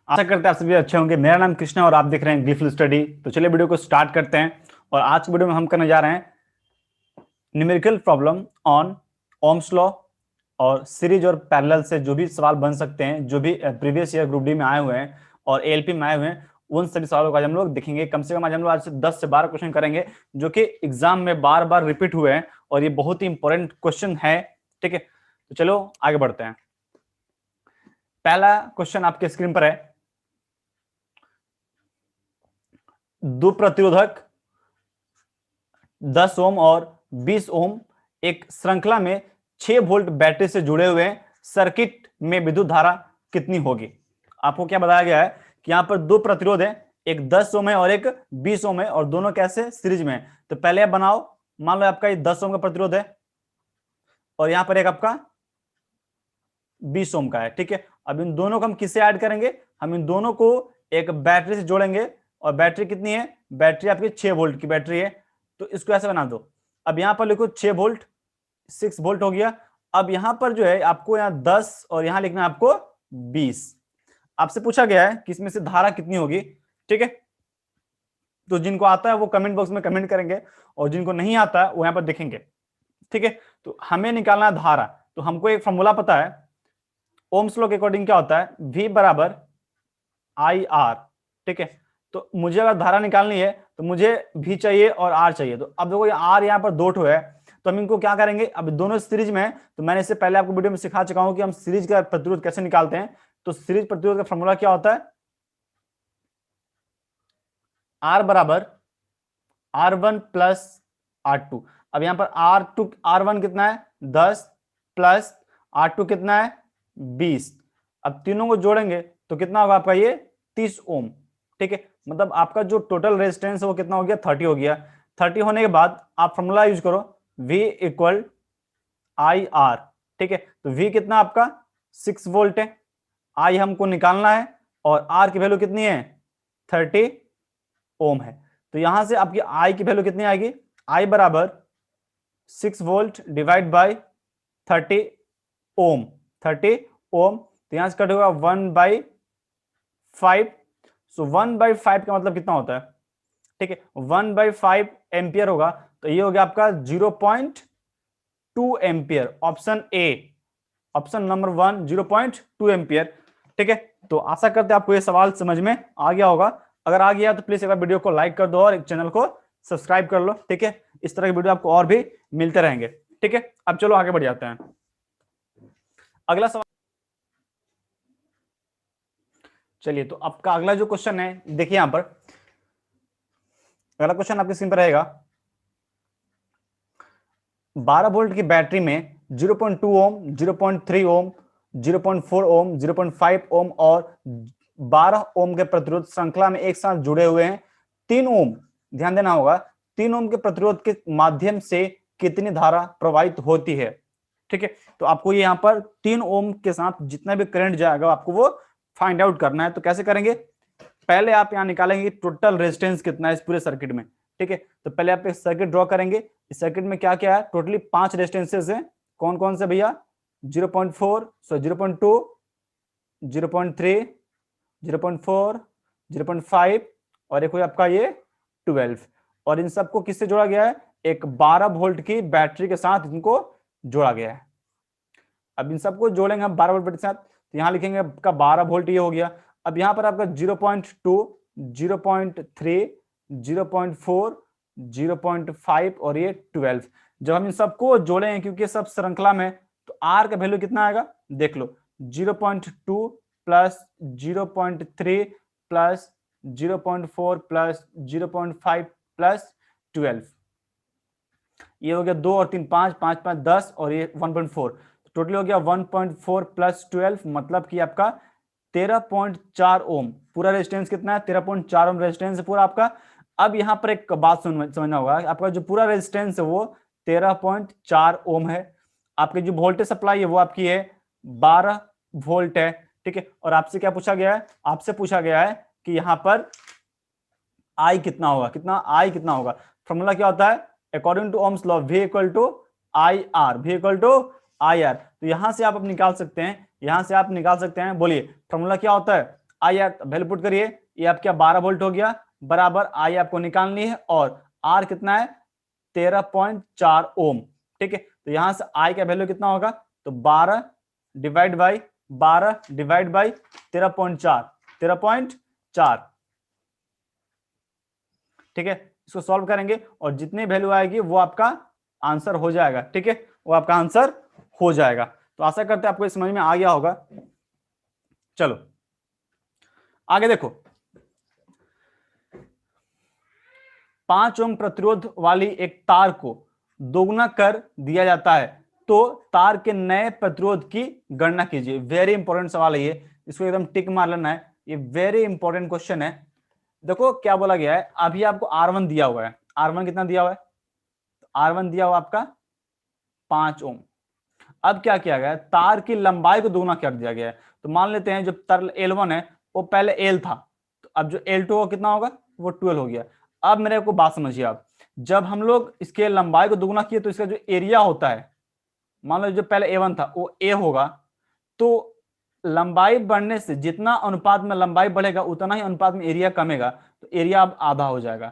आशा करते हैं आप सभी अच्छे होंगे। मेरा नाम कृष्णा और आप देख रहे हैं ग्लिफल स्टडी। तो चलिए वीडियो को स्टार्ट करते हैं। और आज की वीडियो में हम करने जा रहे हैं numerical problem on Ohm's law और सीरीज और पैरेलल से जो भी सवाल बन सकते हैं, जो भी प्रीवियस ईयर ग्रुप डी में आए हुए हैं और एएलपी में आए हुए हैं, उन सभी सवालों का आज हम लोग देखेंगे। कम से कम आज हम लोग आज से 10 से 12 क्वेश्चन करेंगे जो कि एग्जाम में बार बार रिपीट हुए हैं और ये बहुत ही इंपॉर्टेंट क्वेश्चन है। ठीक है, तो चलो आगे बढ़ते हैं। पहला क्वेश्चन आपके स्क्रीन पर है। दो प्रतिरोधक 10 ओम और 20 ओम एक श्रृंखला में 6 वोल्ट बैटरी से जुड़े हुए हैं। सर्किट में विद्युत धारा कितनी होगी? आपको क्या बताया गया है कि यहां पर दो प्रतिरोध है, एक 10 ओम है और एक 20 ओम है और दोनों कैसे सीरीज में है। तो पहले आप बनाओ, मान लो आपका ये 10 ओम का प्रतिरोध है और यहां पर एक आपका 20 ओम का है। ठीक है, अब इन दोनों को हम किससे ऐड करेंगे? हम इन दोनों को एक बैटरी से जोड़ेंगे और बैटरी कितनी है? बैटरी आपकी 6 वोल्ट की बैटरी है। तो इसको ऐसे बना दो। अब यहां पर लिखो 6 वोल्ट, 6 वोल्ट हो गया। अब यहां पर जो है आपको यहां 10 और यहां लिखना है आपको 20। आपसे पूछा गया है कि इसमें से धारा कितनी होगी। ठीक है, तो जिनको आता है वो कमेंट बॉक्स में कमेंट करेंगे और जिनको नहीं आता है वो यहां पर देखेंगे। ठीक है, तो हमें निकालना है धारा। तो हमको एक फॉर्मूला पता है, ओम्स लॉ के अकॉर्डिंग क्या होता है? V बराबर आई आर। ठीक है, तो मुझे अगर धारा निकालनी है तो मुझे V चाहिए और R चाहिए। तो अब देखो ये R यहाँ पर दो ठो है, तो हम इनको क्या करेंगे? अब दोनों सीरीज में है, तो मैंने इससे पहले आपको वीडियो में सिखा चुका हूं कि हम सीरीज का प्रतिरोध कैसे निकालते हैं। तो सीरीज प्रतिरोध का फॉर्मूला क्या होता है? R बराबर R1 प्लस R2। अब यहां पर R1 कितना है? 10 प्लस R2 कितना है? 20। अब तीनों को जोड़ेंगे तो कितना होगा आपका? ये 30 ओम। ठीक है, मतलब आपका जो टोटल रेजिस्टेंस है वो कितना हो गया? 30 हो गया। 30 होने के बाद आप फॉर्मूला यूज करो, V इक्वल आई आर। ठीक है, तो V कितना आपका? 6 वोल्ट है, I हमको निकालना है और R की वैल्यू कितनी है? 30 ओम है। तो यहां से आपकी I की वैल्यू कितनी आएगी? I बराबर 6 वोल्ट डिवाइड बाई 30 ओम। 30 ओम, तो यहां से कट होगा 1/5। सो 1/5 का मतलब कितना होता है? ठीक है, 1/5 एम्पियर होगा। तो ये हो गया आपका 0.2 ampere. Option A, option number 1 0.2 ampere. ठीक है, तो आशा करते हैं आपको ये सवाल समझ में आ गया होगा। अगर आ गया तो प्लीज एक बार वीडियो को लाइक कर दो और चैनल को सब्सक्राइब कर लो। ठीक है, इस तरह की वीडियो आपको और भी मिलते रहेंगे। ठीक है, अब चलो आगे बढ़ जाते हैं। अगला सवाल, चलिए तो आपका अगला जो क्वेश्चन है, देखिए यहां पर अगला क्वेश्चन आपकी स्क्रीन पर रहेगा। 12 वोल्ट की बैटरी में 0.2 ओम, 0.3 ओम, 0.4 ओम, 0.5 ओम और 12 ओम के प्रतिरोध श्रृंखला में एक साथ जुड़े हुए हैं। 3 ओम, ध्यान देना होगा, 3 ओम के प्रतिरोध के माध्यम से कितनी धारा प्रवाहित होती है। ठीक है, तो आपको ये यहां पर 3 ओम के साथ जितना भी करंट जाएगा आपको वो फाइंड आउट करना है। तो कैसे करेंगे? पहले आप यहां निकालेंगे टोटल रेजिस्टेंस कितना है इस पूरे सर्किट में। ठीक है, तो पहले आप एक सर्किट ड्रॉ करेंगे। इस सर्किट में क्या क्या है? टोटली 5 रेजिस्टेंसेस हैं। कौन कौन से भैया? 0.4, 0.2, 0.3, 0.4, 0.5 और एक आपका ये 12। और इन सबको किससे जोड़ा गया है? एक 12 वोल्ट की बैटरी के साथ इनको जोड़ा गया है। अब इन सबको जोड़ेंगे हम 12 वोल्ट के साथ, तो यहां लिखेंगे आपका 12 वोल्ट ये हो गया। अब यहां पर आपका 0.2, 0.3, 0.4, 0.5 और ये 12। जब हम इन सबको जोड़ेंगे, क्योंकि सब श्रृंखला में, तो आर का वैल्यू कितना आएगा? देख लो, 0.2 प्लस 0.3 प्लस 0.4 प्लस 0.5 प्लस 12। ये हो गया 2 और 3 5, 5 5 10 और ये 1.4, टोटल हो गया 1.4 प्लस 12, मतलब कि आपका 13.4 ओम। पूरा रेजिस्टेंस कितना है? 13.4 ओम रेजिस्टेंस है पूरा आपका। अब यहां पर एक बात समझना होगा, आपका जो पूरा रेजिस्टेंस है वो 13.4 ओम है। आपकी जो वोल्टेज सप्लाई है वो आपकी है 12 वोल्ट है। ठीक है, और आपसे क्या पूछा गया है? आपसे पूछा गया है कि यहां पर आई कितना होगा? कितना आई कितना होगा? फॉर्मूला क्या होता है? According to Ohm's law, V equal to I R, V equal to I R. तो यहां से आप निकाल सकते हैं, यहां से आप निकाल सकते हैं। बोलिए फॉर्मूला क्या होता है? आई आर वैल्यू पुट करिए, ये आपका 12 वोल्ट हो गया, बराबर आई आपको निकालनी है, और आर कितना है 13.4 ओम। ठीक है, तो यहां से आई का वैल्यू कितना होगा, तो 12 डिवाइड बाई 13.4। ठीक है, इसको सॉल्व करेंगे और जितनी वैल्यू आएगी वो आपका आंसर हो जाएगा। ठीक है, वो आपका आंसर हो जाएगा। तो आशा करते हैं आपको समझ में आ गया होगा। चलो आगे देखो, 5 ओम प्रतिरोध वाली एक तार को दोगुना कर दिया जाता है तो तार के नए प्रतिरोध की गणना कीजिए। वेरी इंपॉर्टेंट सवाल है ये, इसको एकदम टिक मार लेना है, ये वेरी इंपॉर्टेंट क्वेश्चन है। देखो क्या बोला गया है, अभी आपको R1 दिया हुआ है, R1 कितना दिया हुआ है, R1 दिया हुआ आपका 5 ओम। अब क्या किया गया है, तार की लंबाई को दोगुना कर दिया गया है। तो मान लेते हैं जो तार L1 है वो पहले L था, तो अब जो L2 होगा कितना होगा, वो 12 हो गया। अब मेरे को बात समझिए आप, जब हम लोग इसके लंबाई को दोगुना किए तो इसका जो एरिया होता है, मान लो जो पहले A1 था वो A होगा, तो लंबाई बढ़ने से जितना अनुपात में लंबाई बढ़ेगा उतना ही अनुपात में एरिया कमेगा, तो एरिया अब आधा हो जाएगा।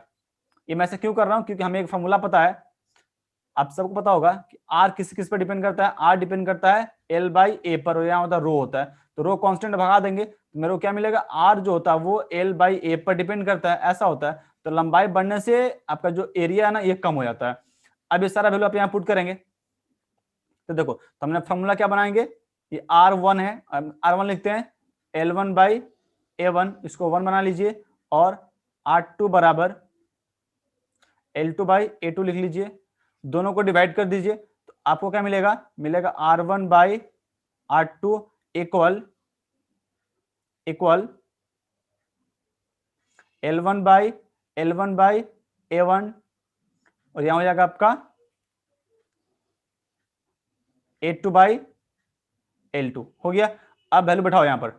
ये मैं ऐसे क्यों कर रहा हूं, क्योंकि हमें एक फॉर्मूला पता है, आप सबको पता होगा कि आर किस किस पर डिपेंड करता है, आर डिपेंड करता है एल बाई ए पर, और यहाँ होता है रो होता है, तो रो कांस्टेंट भगा देंगे तो मेरे को क्या मिलेगा, आर जो होता है वो एल बाई ए पर डिपेंड करता है, ऐसा होता है। तो लंबाई बढ़ने से आपका जो एरिया है ना ये कम हो जाता है। अब ये सारा वैल्यू आप यहाँ पुट करेंगे, तो देखो तो हमने फॉर्मूला क्या बनाएंगे, ये R1 है, R1 लिखते हैं L1 बाई A1, इसको 1 बना लीजिए, और R2 बराबर L2 बाई A2 लिख लीजिए, दोनों को डिवाइड कर दीजिए, तो आपको क्या मिलेगा, मिलेगा R1 by R2 equal equal L1 by A1, और यहां हो जाएगा आपका A2 बाई L2 हो गया। अब वैल्यू बैठाओ यहां पर,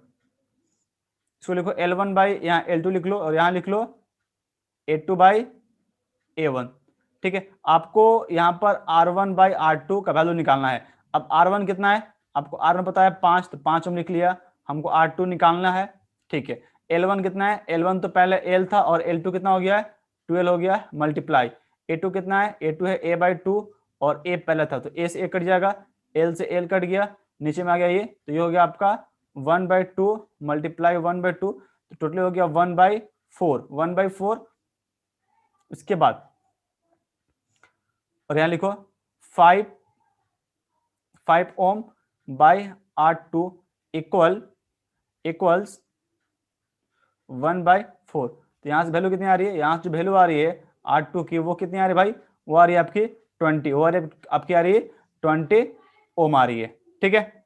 इसको लिखो L1 बाई यहाँ L2 लिख लो, और यहां लिख लो A2 बाई A1। ठीक है, आपको यहां पर R1 बाई R2 का वैल्यू निकालना है। अब R1 कितना है, आपको R1 पता है 5, तो 5 हम लिख लिया, हमको R2 निकालना है। ठीक है, L1 कितना है, L1 तो पहले L था, और L2 कितना हो गया है 12 हो गया, मल्टीप्लाई A2 कितना है, A2 है A बाई 2, और A पहले था तो A से A कट जाएगा, L से L कट गया, नीचे में आ गया ये, तो ये हो गया आपका 1/2 मल्टीप्लाई 1/2, तो टोटली हो गया 1/4। उसके बाद और यहां लिखो 5 ओम बाई R2 इक्वल्स 1/4। तो यहां से वैल्यू कितनी आ रही है, यहां से जो वैल्यू आ रही है R2 की वो कितनी आ रही है भाई, वो आ रही है आपकी 20, वो आपकी आ रही है 20 ओम आ रही है। ठीक है,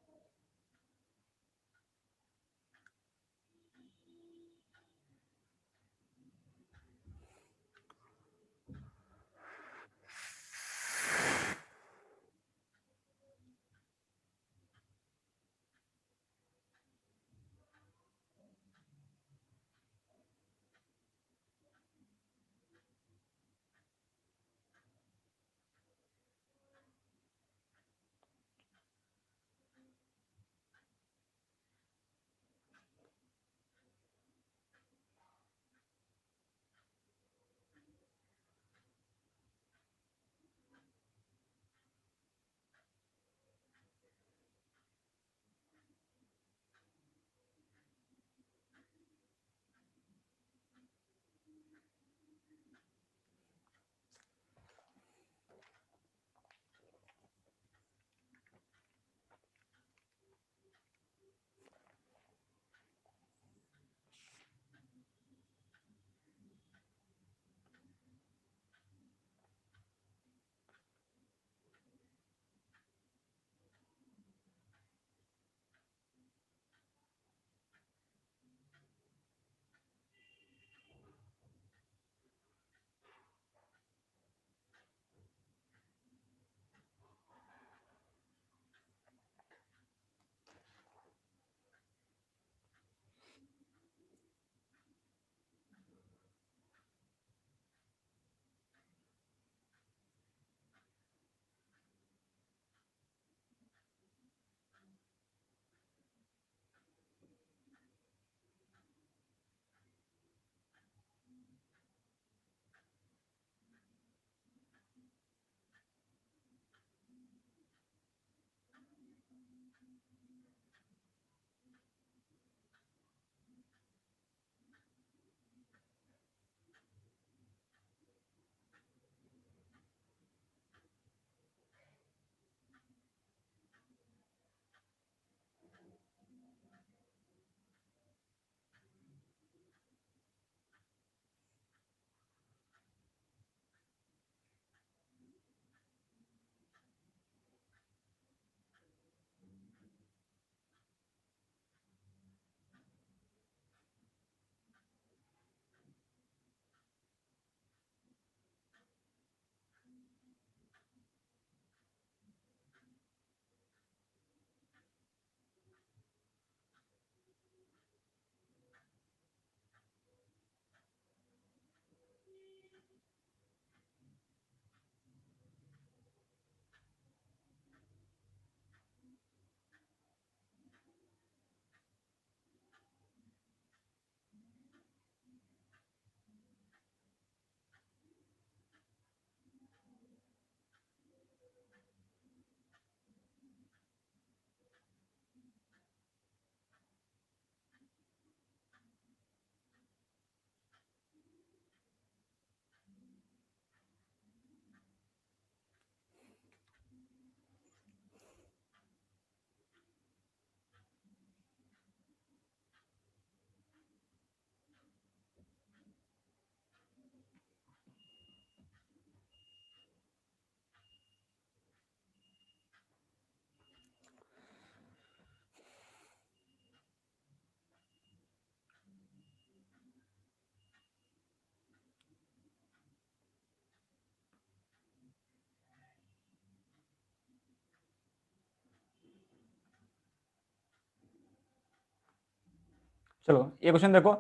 चलो ये क्वेश्चन देखो,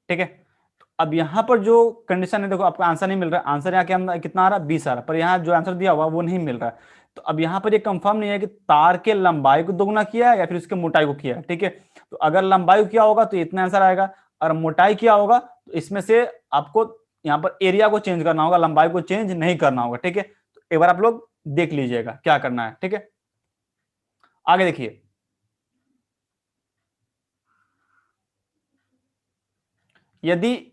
ठीक है। तो अब यहाँ पर जो कंडीशन है देखो, आपका आंसर नहीं मिल रहा, आंसर यहाँ क्या कितना आ रहा है 20 आ रहा है, पर यहाँ जो आंसर दिया हुआ वो नहीं मिल रहा है। तो अब यहाँ पर ये कंफर्म नहीं है कि तार के लंबाई को दोगुना किया है या फिर उसके मोटाई को किया है, ठीक है। तो अगर लंबाई को किया होगा तो इतना आंसर आएगा, और मोटाई किया होगा तो इसमें से आपको यहाँ पर एरिया को चेंज करना होगा, लंबाई को चेंज नहीं करना होगा, ठीक है। तो एक बार आप लोग देख लीजिएगा क्या करना है, ठीक है। आगे देखिए, यदि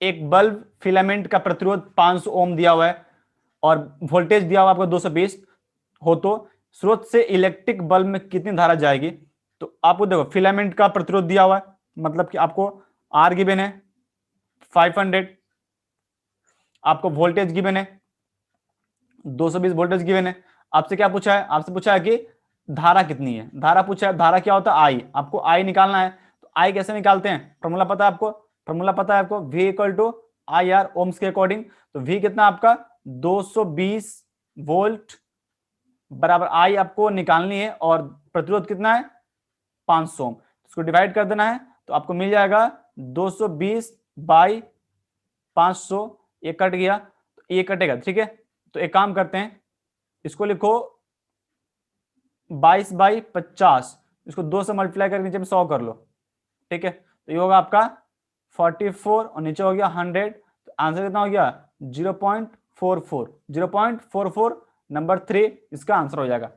एक बल्ब फिलामेंट का प्रतिरोध 500 ओम दिया हुआ है और वोल्टेज दिया हुआ आपको 220 हो, तो स्रोत से इलेक्ट्रिक बल्ब में कितनी धारा जाएगी। तो आपको देखो फिलामेंट का प्रतिरोध दिया हुआ है, मतलब कि आपको आर गिवन है 500, आपको वोल्टेज गिवन है 220 वोल्टेज गिवन है। आपसे क्या पूछा है, आपसे पूछा है कि धारा कितनी है, धारा पूछा है, धारा क्या होता है आई, आपको आई निकालना है। तो आई कैसे निकालते हैं, फॉर्मूला पता है आपको, फॉर्मूला पता है आपको, V equal to I R Ohm's के अकॉर्डिंग। तो V कितना आपका 220 वोल्ट बराबर आई आपको निकालनी है, और प्रतिरोध कितना है 500 ओम। इसको डिवाइड कर देना है तो आपको मिल जाएगा 220 बाई 500, ये कट गया तो ये कटेगा, ठीक है। तो एक काम करते हैं, इसको लिखो 22 बाई 50, इसको 2 से मल्टीप्लाई करके नीचे में 100 कर लो, ठीक है। तो ये होगा आपका 44 और नीचे हो गया 100, तो आंसर कितना हो गया 0.44, 0.44 नंबर 3 इसका आंसर हो जाएगा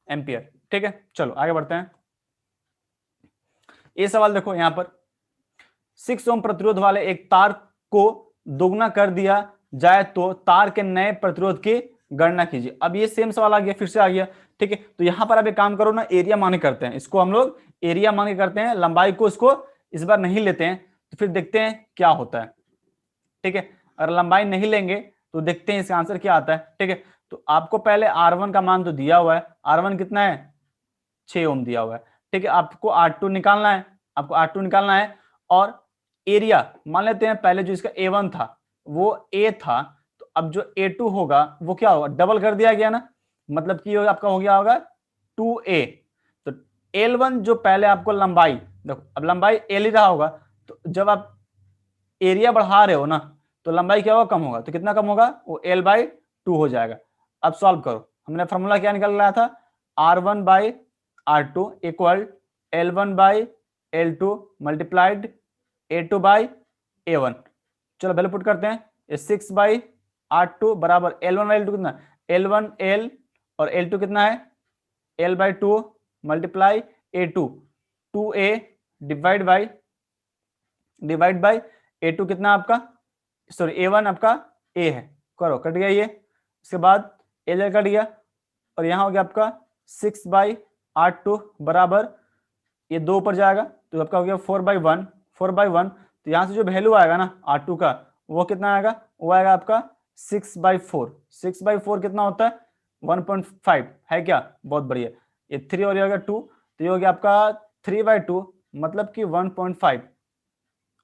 एम्पियर, ठीक है। चलो आगे बढ़ते हैं। ये सवाल देखो, यहां पर 6 ओम प्रतिरोध वाले एक तार को दोगुना कर दिया जाए तो तार के नए प्रतिरोध की गणना कीजिए। अब ये सेम सवाल आ गया, फिर से आ गया, ठीक है। तो यहां पर अब एक काम करो ना, एरिया मान के करते हैं, इसको हम लोग एरिया मान के करते हैं, लंबाई को इसको इस बार नहीं लेते हैं, तो फिर देखते हैं क्या होता है, ठीक है। अगर लंबाई नहीं लेंगे तो देखते हैं इसका आंसर क्या आता है, ठीक है। तो आपको पहले R1 का मान तो दिया हुआ है, R1 कितना है 6 ओम दिया हुआ है, ठीक है। आपको R2 निकालना है, आपको R2 निकालना है, और एरिया मान लेते हैं पहले जो इसका A1 था वो A था, तो अब जो A2 होगा वो क्या होगा, डबल कर दिया गया ना, मतलब कि आपका हो गया होगा 2A। तो L1 जो पहले आपको लंबाई देखो, अब लंबाई L ही रहा होगा, तो जब आप एरिया बढ़ा रहे हो ना तो लंबाई क्या होगा, कम होगा, तो कितना कम होगा, वो L/2 हो जाएगा। अब सॉल्व करो, हमने फॉर्मूला क्या निकल रहा था, R1/R2 equal L1/L2 multiplied A2/A1। चलो वैल्यू पुट करते हैं, 6/R2 बराबर L1/L2 कितना, L1L और L2 कितना है L/2 multiply A2, 2A divide by A2 कितना आपका, सॉरी A1 आपका A है, करो कट गया ये, इसके बाद L कट गया, और यहाँ हो गया आपका 6/R2 बराबर ये 2 ऊपर जाएगा तो आपका हो गया 4/1, 4/1। तो यहाँ से जो वैल्यू आएगा ना R2 का वो कितना आएगा, वो आएगा आपका 6/4, 6/4 कितना होता है 1.5 है क्या, बहुत बढ़िया। ये 3 और ये हो गया 2, तो ये हो गया आपका 3/2 मतलब कि 1.5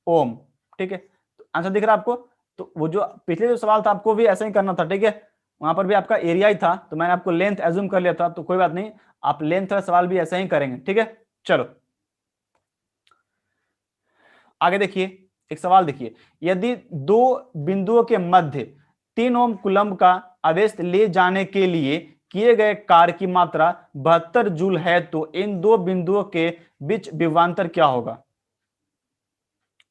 ओम, ठीक है। तो आंसर दिख रहा है आपको। तो वो जो पिछले जो सवाल था आपको भी ऐसा ही करना था, ठीक है, वहां पर भी आपका एरिया ही था, तो मैंने आपको लेंथ एज्यूम कर लिया था, तो कोई बात नहीं, आप लेंथ वाला सवाल भी ऐसा ही करेंगे, ठीक है। चलो आगे देखिए, एक सवाल देखिए, यदि दो बिंदुओं के मध्य 3 ओम कूलम्ब का आवेश ले जाने के लिए किए गए कार्य की मात्रा 72 जूल है, तो इन दो बिंदुओं के बीच विभवांतर क्या होगा,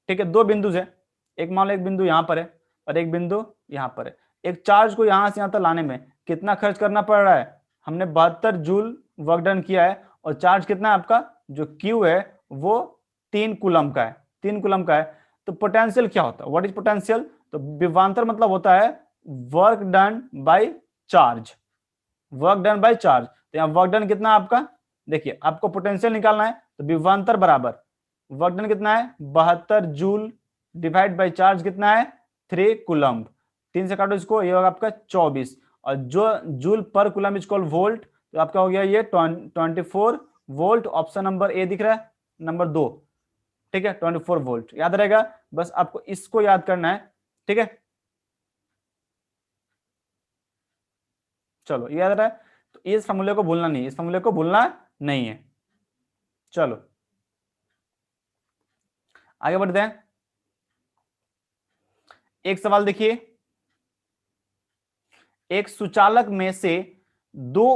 ठीक है। दो बिंदु है, एक मान लो एक बिंदु यहां पर है और एक बिंदु यहां पर है, एक चार्ज को यहां से यहां तक लाने में कितना खर्च करना पड़ रहा है, हमने 72 जूल वर्क डन किया है, और चार्ज कितना है आपका जो Q है वो 3 कूलम्ब का है, 3 कूलम्ब का है। तो पोटेंशियल क्या होता है, व्हाट इज पोटेंशियल, तो विभवांतर मतलब होता है work done by charge, work done by charge. तो यहाँ वर्क डन कितना है आपका, देखिए आपको पोटेंशियल निकालना है, तो विभवांतर बराबर वर्क डन कितना है 72 जूल डिवाइड बाय चार्ज कितना है 3 कूलम्ब, 3 से काटो इसको, ये होगा आपका 24, और जो जूल पर कूलम्ब इज इक्वल वोल्ट, तो आपका हो गया ये 24 वोल्ट, ऑप्शन नंबर ए दिख रहा है, नंबर 2, ठीक है 24 वोल्ट याद रहेगा, बस आपको इसको याद करना है, ठीक है। चलो याद रहा है, तो इस फॉर्मूले को भूलना नहीं, इस फॉर्मूले को भूलना नहीं है। चलो आगे बढ़ते हैं। एक सवाल देखिए, एक सुचालक में से 2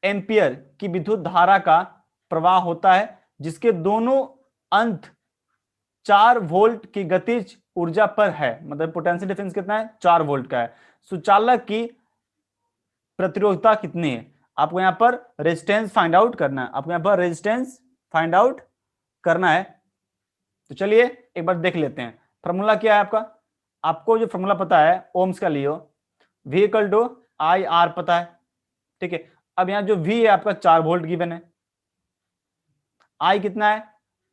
एम्पियर की विद्युत धारा का प्रवाह होता है जिसके दोनों अंत 4 वोल्ट की गतिज ऊर्जा पर है, मतलब पोटेंशियल डिफरेंस कितना है, 4 वोल्ट का है। सुचालक की प्रतिरोधकता कितनी है? आपको यहां पर रेजिस्टेंस फाइंड आउट करना है, आपको यहां पर रेजिस्टेंस फाइंड आउट करना है। तो चलिए एक बार देख लेते हैं। फॉर्मूला क्या है आपका, आपको जो फॉर्मूला पता है ओम्स का लियो, V equal to I R पता है, ठीक है। अब यहां जो V है आपका 4 वोल्ट गिवन है, I कितना है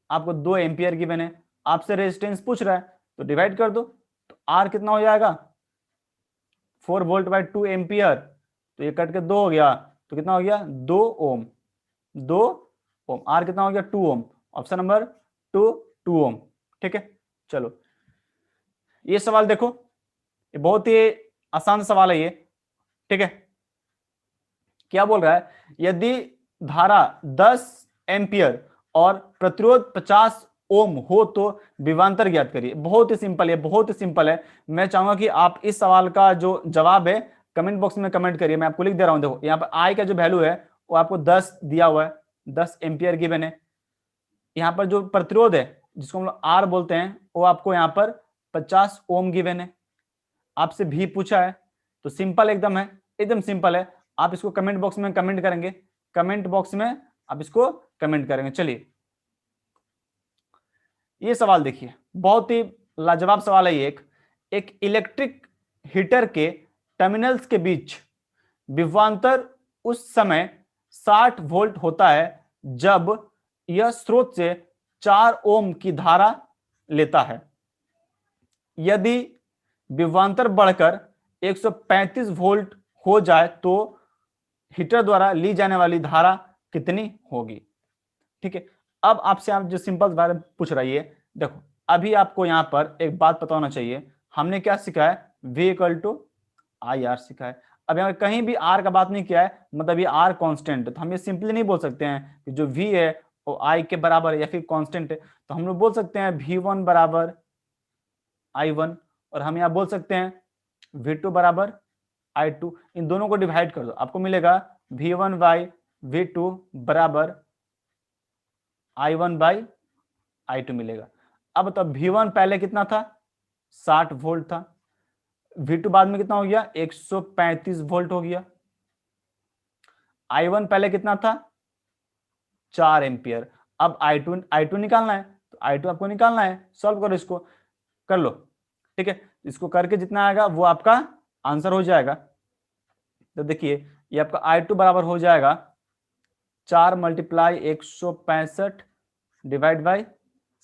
आपको 2 एम्पियर गिवन है, आपसे रेजिस्टेंस पूछ रहा है तो डिवाइड कर दो, तो R कितना हो जाएगा 4 वोल्ट बाय 2 एम्पियर, तो ये कट के 2 हो गया, तो कितना हो गया 2 ओम, 2 ओम। R कितना हो गया 2 ओम, ऑप्शन नंबर 2 ओम, ठीक है। चलो ये सवाल देखो, ये बहुत ही आसान सवाल है ये, ठीक है। क्या बोल रहा है, यदि धारा 10 एम्पियर और प्रतिरोध 50 ओम हो तो विभवांतर ज्ञात करिए। बहुत ही सिंपल है, बहुत ही सिंपल है। मैं चाहूंगा कि आप इस सवाल का जो जवाब है कमेंट बॉक्स में कमेंट करिए, मैं आपको लिख दे रहा हूं। देखो यहाँ पर आई का जो वैल्यू है वो आपको 10 दिया हुआ है, 10 एम्पियर गिवन है। यहाँ पर जो प्रतिरोध है जिसको हम लोग आर बोलते हैं वो आपको यहाँ पर 50 ओम गिवन है। आपसे भी पूछा है तो सिंपल एकदम है, एकदम सिंपल है। आप इसको कमेंट बॉक्स में कमेंट करेंगे, कमेंट बॉक्स में आप इसको कमेंट करेंगे। चलिए ये सवाल देखिए, बहुत ही लाजवाब सवाल है ये। एक इलेक्ट्रिक हीटर के टर्मिनल्स के बीच विभवांतर उस समय 60 वोल्ट होता है जब यह स्रोत से 4 ओम की धारा लेता है। यदि विभवांतर बढ़कर 135 वोल्ट हो जाए तो हीटर द्वारा ली जाने वाली धारा कितनी होगी, ठीक है। अब आपसे आप जो सिंपल बारे में पूछ रही है, देखो अभी आपको यहां पर एक बात पता होना चाहिए, हमने क्या सीखा है, V equal to I R सीखा है। अब यहाँ कहीं भी R का बात नहीं किया है, मतलब ये R कांस्टेंट है, तो हम ये सिंपली नहीं बोल सकते हैं कि जो V है वो I के बराबर है या फिर कांस्टेंट है। तो हम लोग बोल सकते हैं V1 बराबर I1, और हम यहाँ बोल सकते हैं V2 बराबर I2। इन दोनों को डिवाइड कर दो, आपको मिलेगा V1 बाई V2 बराबर I1 बाई I2 मिलेगा। अब तो V1 पहले कितना था 60 वोल्ट था, V2 बाद में कितना हो गया 135 वोल्ट हो गया, I1 पहले कितना था 4 एम्पियर। अब I2 निकालना है, तो I2 आपको निकालना है, सॉल्व करो, इसको कर लो, ठीक है। इसको करके जितना आएगा वो आपका आंसर हो जाएगा। तो देखिए ये आपका I2 बराबर हो जाएगा 4 मल्टीप्लाई 165 डिवाइड बाई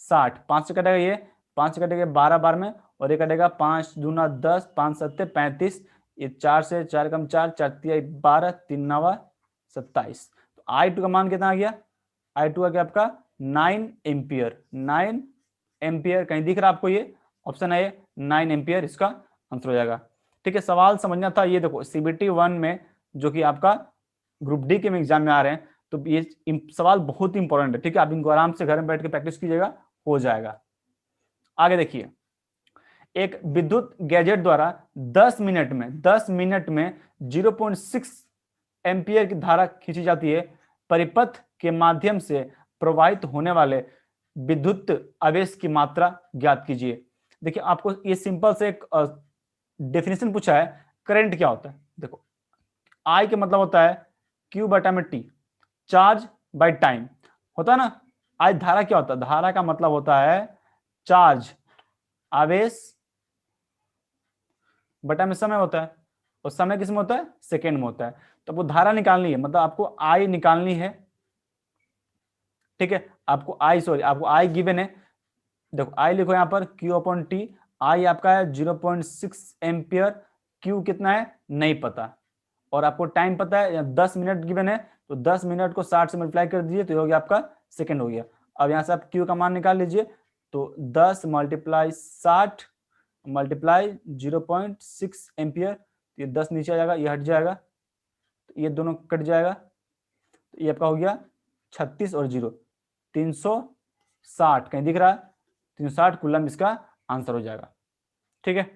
60, 5 से कटेगा ये, 5 से कटेगा 12 बार में, और ये कटेगा 5 दूना 10, 5 सत्ते 35, ये 4 से 4 कम 4, 4 तिया 12, 3 नवा 27। तो I2 का मान कितना आ गया, I2 आ गया आपका 9 एम्पियर, 9 एम्पियर। कहीं दिख रहा आपको ये ऑप्शन है, 9 एम्पियर इसका आंसर हो जाएगा, ठीक है। सवाल समझना था ये, देखो CBT 1 में जो कि आपका ग्रुप डी के एग्जाम में आ रहे हैं, तो ये सवाल बहुत ही इंपॉर्टेंट है, ठीक है। आप इनको आराम से घर में बैठ के प्रैक्टिस कीजिएगा, हो जाएगा। आगे देखिए, एक विद्युत गैजेट द्वारा 10 मिनट में 0.6 एम्पियर की धारा खींची जाती है। परिपथ के माध्यम से प्रवाहित होने वाले विद्युत आवेश की मात्रा ज्ञात कीजिए। देखिए आपको ये सिंपल से एक डेफिनेशन पूछा है, करंट क्या होता है। देखो आई के मतलब होता है Q बटा में T, चार्ज बाय टाइम होता है ना। आज धारा क्या होता है, धारा का मतलब होता है चार्ज, आवेश बटा में समय होता है, और समय किसमें होता है, सेकेंड में होता है। तो आपको धारा निकालनी है, मतलब आपको आई निकालनी है, ठीक है। आपको आई गिवन है, देखो आई लिखो यहाँ पर Q अपॉन T, आई आपका है 0.6 एम्पियर, Q कितना है नहीं पता, और आपको टाइम पता है 10 मिनट गिवन है, तो 10 मिनट को 60 से मल्टीप्लाई कर दीजिए तो ये हो गया आपका सेकंड हो गया। अब यहाँ से आप Q का मान निकाल लीजिए, तो 10 मल्टीप्लाई 60 मल्टीप्लाई 0.6 एम्पियर, ये 10 नीचे आ जाएगा, ये हट जाएगा, तो ये दोनों कट जाएगा, तो ये आपका हो गया 36 और 0 360, कहीं दिख रहा है 360 कूलम इसका आंसर हो जाएगा। ठीक है,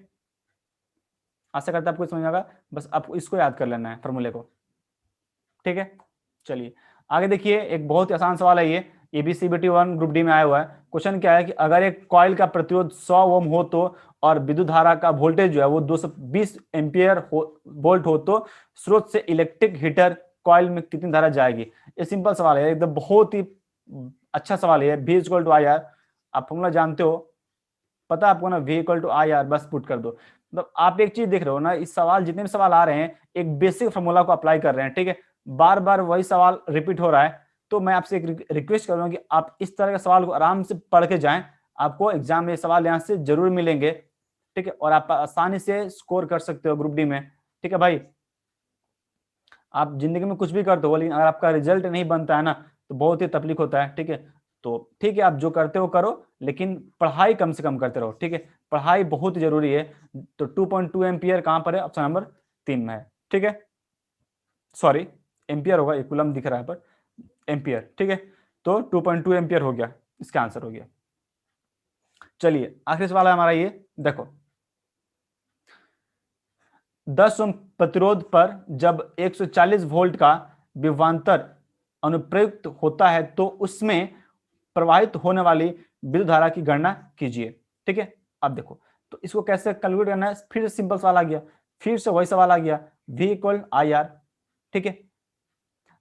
आशा करता है आपको समझ आएगा, बस आपको इसको याद कर लेना है फॉर्मूले को। ठीक है, चलिए आगे देखिए, एक बहुत ही आसान सवाल है ये भी CBT 1 ग्रुप डी में आया हुआ है। क्वेश्चन क्या है कि अगर एक कॉइल का प्रतिरोध 100 ओम हो तो और विद्युत धारा का वोल्टेज जो है वो 220 एम्पियर वोल्ट हो तो स्रोत से इलेक्ट्रिक हीटर कॉइल में कितनी धारा जाएगी। ये सिंपल सवाल है, एकदम बहुत ही अच्छा सवाल है। V इक्वल टू IR, आप फॉर्मूला जानते हो, पता है आपको ना, V इक्वल टू IR, बस पुट कर दो। मतलब आप एक चीज देख रहे हो ना, इस सवाल जितने भी सवाल आ रहे हैं एक बेसिक फॉर्मूला को अप्लाई कर रहे हैं। ठीक है, बार बार वही सवाल रिपीट हो रहा है, तो मैं आपसे एक रिक्वेस्ट करूंगा कि आप इस तरह के सवाल को आराम से पढ़ के जाएं, आपको एग्जाम में सवाल यहाँ से जरूर मिलेंगे। ठीक है, और आप आसानी से स्कोर कर सकते हो ग्रुप डी में। ठीक है भाई, आप जिंदगी में कुछ भी करते हो, लेकिन अगर आपका रिजल्ट नहीं बनता है ना तो बहुत ही तकलीफ होता है। ठीक है, तो ठीक है, आप जो करते हो करो, लेकिन पढ़ाई कम से कम करते रहो। ठीक है, पढ़ाई बहुत ही जरूरी है। तो 2.2 एम्पियर कहां पर है, ऑप्शन नंबर 3 में है। ठीक है, सॉरी एम्पियर होगा, कूलम दिख रहा है पर एम्पियर। ठीक है, तो 2.2 एम्पियर हो गया, इसका आंसर हो गया। चलिए आखिरी सवाल है हमारा ये, देखो 10 ओम प्रतिरोध पर जब 140 वोल्ट का विभवांतर अनुप्रयुक्त होता है तो उसमें प्रवाहित होने वाली विद्युत धारा की गणना कीजिए। ठीक है, अब देखो तो इसको कैसे कैलकुलेट करना है, फिर सिंपल सवाल आ गया, फिर से वही सवाल आ गया, V इक्वल IR। ठीक है,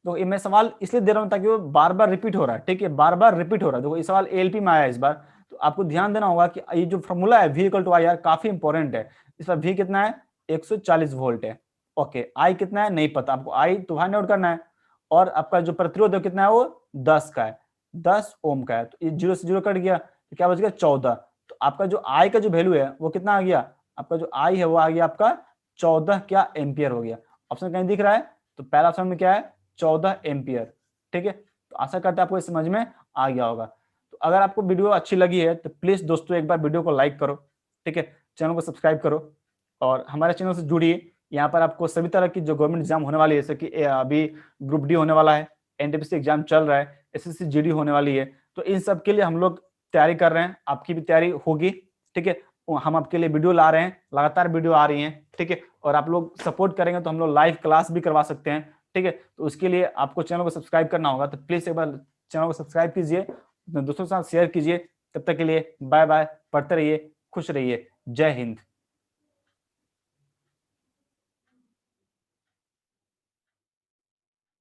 तो मैं सवाल इसलिए दे रहा हूं ताकि वो बार बार रिपीट हो रहा है। ठीक है, बार बार रिपीट हो रहा है। देखो ये सवाल ALP में आया है इस बार, तो आपको ध्यान देना होगा कि ये जो फॉर्मूला है V इक्वल टू IR काफी इंपॉर्टेंट है। इस पर V कितना है, 140 वोल्ट है। ओके, I कितना है नहीं पता आपको, I तो बाहर नोट करना है, और आपका जो प्रतिरोध है कितना है, वो 10 का है, 10 ओम का है। तो ये 0 से 0 कट गया, तो क्या बच गया 14। तो आपका जो I का जो वैल्यू है वो कितना आ गया, आपका जो I है वो आ गया आपका 14 क्या एम्पियर हो गया। ऑप्शन कहीं दिख रहा है, तो पहला ऑप्शन में क्या है 14 एम्पियर। ठीक है, तो आशा करते हैं आपको समझ में आ गया होगा। तो अगर आपको वीडियो अच्छी लगी है तो प्लीज दोस्तों एक बार वीडियो को लाइक करो। ठीक है, चैनल को सब्सक्राइब करो और हमारे चैनल से जुड़िए। यहाँ पर आपको सभी तरह की जो गवर्नमेंट एग्जाम होने वाली है, जैसे कि अभी ग्रुप डी होने वाला है, NTPC एग्जाम चल रहा है, SSC GD होने वाली है, तो इन सब के लिए हम लोग तैयारी कर रहे हैं, आपकी भी तैयारी होगी। ठीक है, हम आपके लिए वीडियो ला रहे हैं, लगातार वीडियो आ रही हैं। ठीक है, और आप लोग सपोर्ट करेंगे तो हम लोग लाइव क्लास भी करवा सकते हैं। ठीक है, तो उसके लिए आपको चैनल को सब्सक्राइब करना होगा, तो प्लीज एक बार चैनल को सब्सक्राइब कीजिए, दोस्तों के साथ शेयर कीजिए। तब तक के लिए बाय बाय, पढ़ते रहिए, खुश रहिए, जय हिंद।